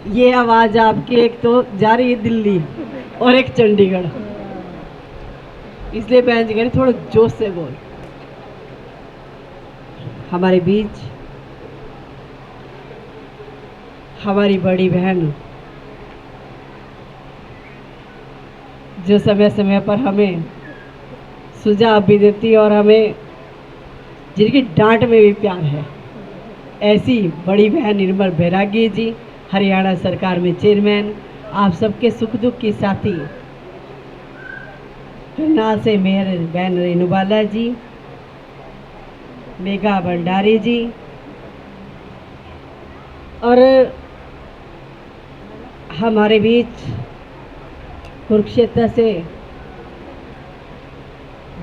ये आवाज़ आपकी एक तो जा रही है दिल्ली और एक चंडीगढ़, इसलिए बहन जी कह रही थोड़ा जोश से बोल। हमारे बीच हमारी बड़ी बहन जो समय समय पर हमें सुझाव भी देती और हमें जिनकी डांट में भी प्यार है, ऐसी बड़ी बहन निर्मल बैरागी जी, हरियाणा सरकार में चेयरमैन, आप सबके सुख दुख की साथी। करनाल से मेयर बहन रेणुबाला जी, मेघा भंडारी जी, और हमारे बीच कुरुक्षेत्र से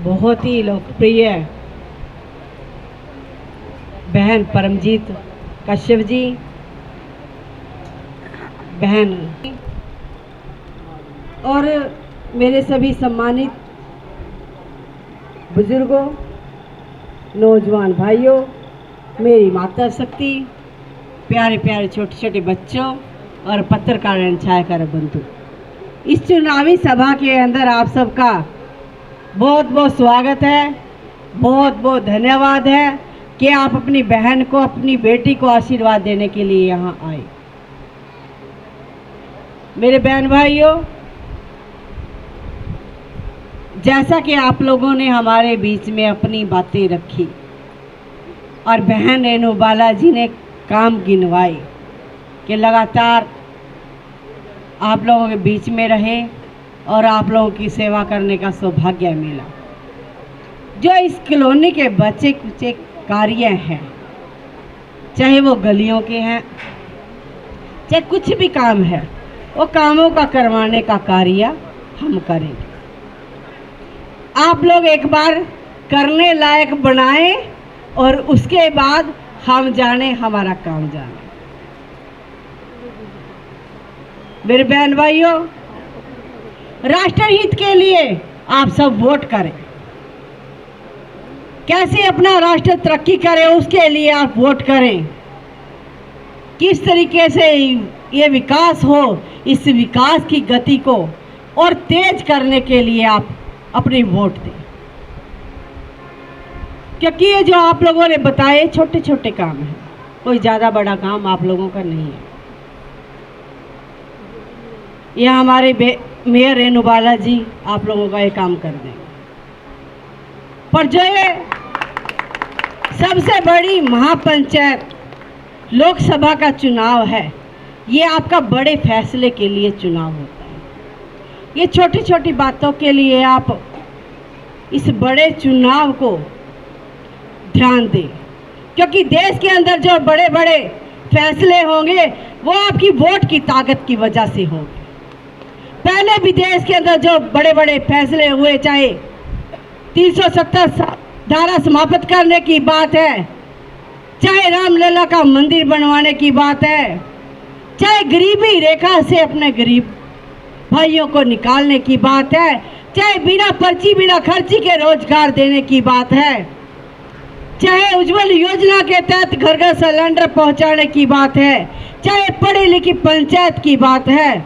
बहुत ही लोकप्रिय बहन परमजीत कश्यप जी, बहन और मेरे सभी सम्मानित बुजुर्गों, नौजवान भाइयों, मेरी माता शक्ति, प्यारे प्यारे छोटे छोटे बच्चों और पत्रकार एवं छायाकार बंधु, इस चुनावी सभा के अंदर आप सबका बहुत बहुत स्वागत है। बहुत बहुत धन्यवाद है कि आप अपनी बहन को, अपनी बेटी को आशीर्वाद देने के लिए यहाँ आए। मेरे बहन भाइयों, जैसा कि आप लोगों ने हमारे बीच में अपनी बातें रखी और बहन रेणुबाला जी ने काम गिनवाए कि लगातार आप लोगों के बीच में रहे और आप लोगों की सेवा करने का सौभाग्य मिला। जो इस कॉलोनी के बच्चे कुछ कार्य हैं, चाहे वो गलियों के हैं, चाहे कुछ भी काम है, वो कामों का करवाने का कार्य हम करेंगे। आप लोग एक बार करने लायक बनाएं और उसके बाद हम जाने, हमारा काम जाने। मेरे बहन भाइयों, राष्ट्रहित के लिए आप सब वोट करें। कैसे अपना राष्ट्र तरक्की करे उसके लिए आप वोट करें। किस तरीके से ये विकास हो, इस विकास की गति को और तेज करने के लिए आप अपनी वोट दें, क्योंकि ये जो आप लोगों ने बताए छोटे छोटे काम हैं, कोई ज़्यादा बड़ा काम आप लोगों का नहीं है। यह हमारे मेयर रेणुबाला जी आप लोगों का ये काम कर देंगे। पर जो ये सबसे बड़ी महापंचायत लोकसभा का चुनाव है, ये आपका बड़े फैसले के लिए चुनाव होता है। ये छोटी छोटी बातों के लिए आप इस बड़े चुनाव को ध्यान दें, क्योंकि देश के अंदर जो बड़े बड़े फैसले होंगे वो आपकी वोट की ताकत की वजह से होंगे। पहले भी देश के अंदर जो बड़े बड़े फैसले हुए, चाहे 370 धारा समाप्त करने की बात है, चाहे रामलला का मंदिर बनवाने की बात है, चाहे गरीबी रेखा से अपने गरीब भाइयों को निकालने की बात है, चाहे बिना पर्ची बिना खर्ची के रोजगार देने की बात है, चाहे उज्जवल योजना के तहत घर घर सिलेंडर पहुंचाने की बात है, चाहे पढ़ी लिखी पंचायत की बात है,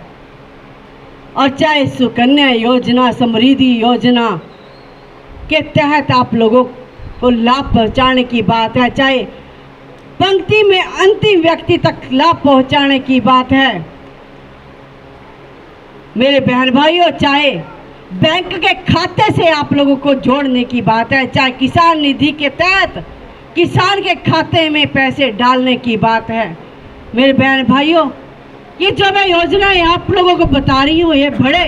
और चाहे सुकन्या योजना, समृद्धि योजना के तहत आप लोगों को लाभ पहुंचाने की बात है, चाहे पंक्ति में अंतिम व्यक्ति तक लाभ पहुंचाने की बात है। मेरे बहन भाइयों, चाहे बैंक के खाते से आप लोगों को जोड़ने की बात है, चाहे किसान निधि के तहत किसान के खाते में पैसे डालने की बात है। मेरे बहन भाइयों, ये जो मैं योजनाएं आप लोगों को बता रही हूँ, ये बड़े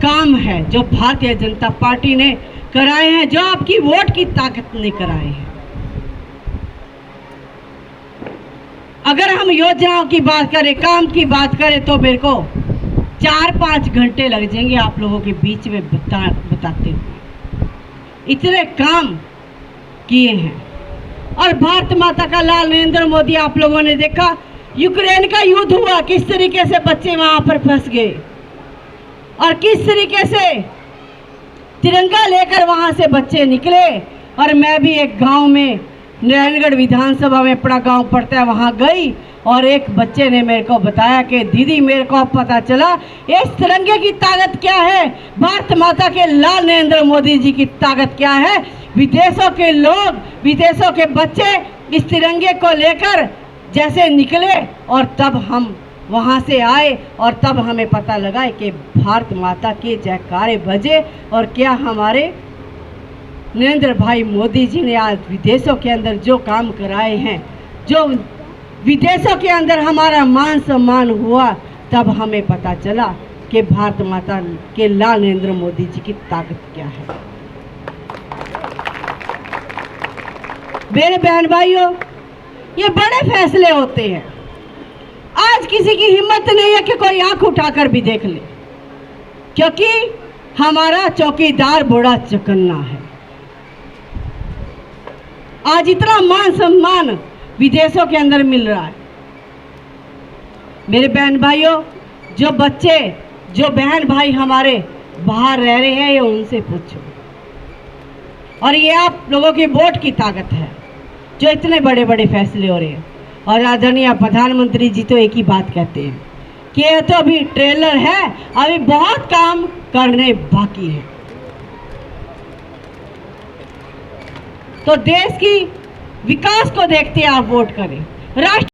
काम है जो भारतीय जनता पार्टी ने कराए हैं, जो आपकी वोट की ताकत ने कराए हैं। अगर हम योजनाओं की बात करें, काम की बात करें, तो मेरे को 4-5 घंटे लग जाएंगे आप लोगों के बीच में बताते हुए। इतने काम किए हैं। और भारत माता का लाल नरेंद्र मोदी, आप लोगों ने देखा यूक्रेन का युद्ध हुआ, किस तरीके से बच्चे वहां पर फंस गए और किस तरीके से तिरंगा लेकर वहां से बच्चे निकले। और मैं भी एक गांव में नारायणगढ़ विधानसभा में अपना गांव पड़ता है, वहां गई और एक बच्चे ने मेरे को बताया कि दीदी मेरे को पता चला इस तिरंगे की ताकत क्या है, भारत माता के लाल नरेंद्र मोदी जी की ताकत क्या है। विदेशों के लोग, विदेशों के बच्चे इस तिरंगे को लेकर जैसे निकले और तब हम वहाँ से आए और तब हमें पता लगा कि भारत माता के जयकारे बजे और क्या हमारे नरेंद्र भाई मोदी जी ने आज विदेशों के अंदर जो काम कराए हैं, जो विदेशों के अंदर हमारा मान सम्मान हुआ, तब हमें पता चला कि भारत माता के लाल नरेंद्र मोदी जी की ताकत क्या है। मेरे बहन भाइयों, ये बड़े फैसले होते हैं। आज किसी की हिम्मत नहीं है कि कोई आंख उठाकर भी देख ले, क्योंकि हमारा चौकीदार बड़ा चौकन्ना है। आज इतना मान सम्मान विदेशों के अंदर मिल रहा है। मेरे बहन भाइयों, जो बच्चे, जो बहन भाई हमारे बाहर रह रहे हैं, ये उनसे पूछो। और ये आप लोगों की वोट की ताकत है जो इतने बड़े बड़े फैसले हो रहे हैं। और आदरणीय प्रधानमंत्री जी तो एक ही बात कहते हैं कि ये तो अभी ट्रेलर है, अभी बहुत काम करने बाकी है। तो देश की विकास को देखते आप वोट करें। राष्ट्र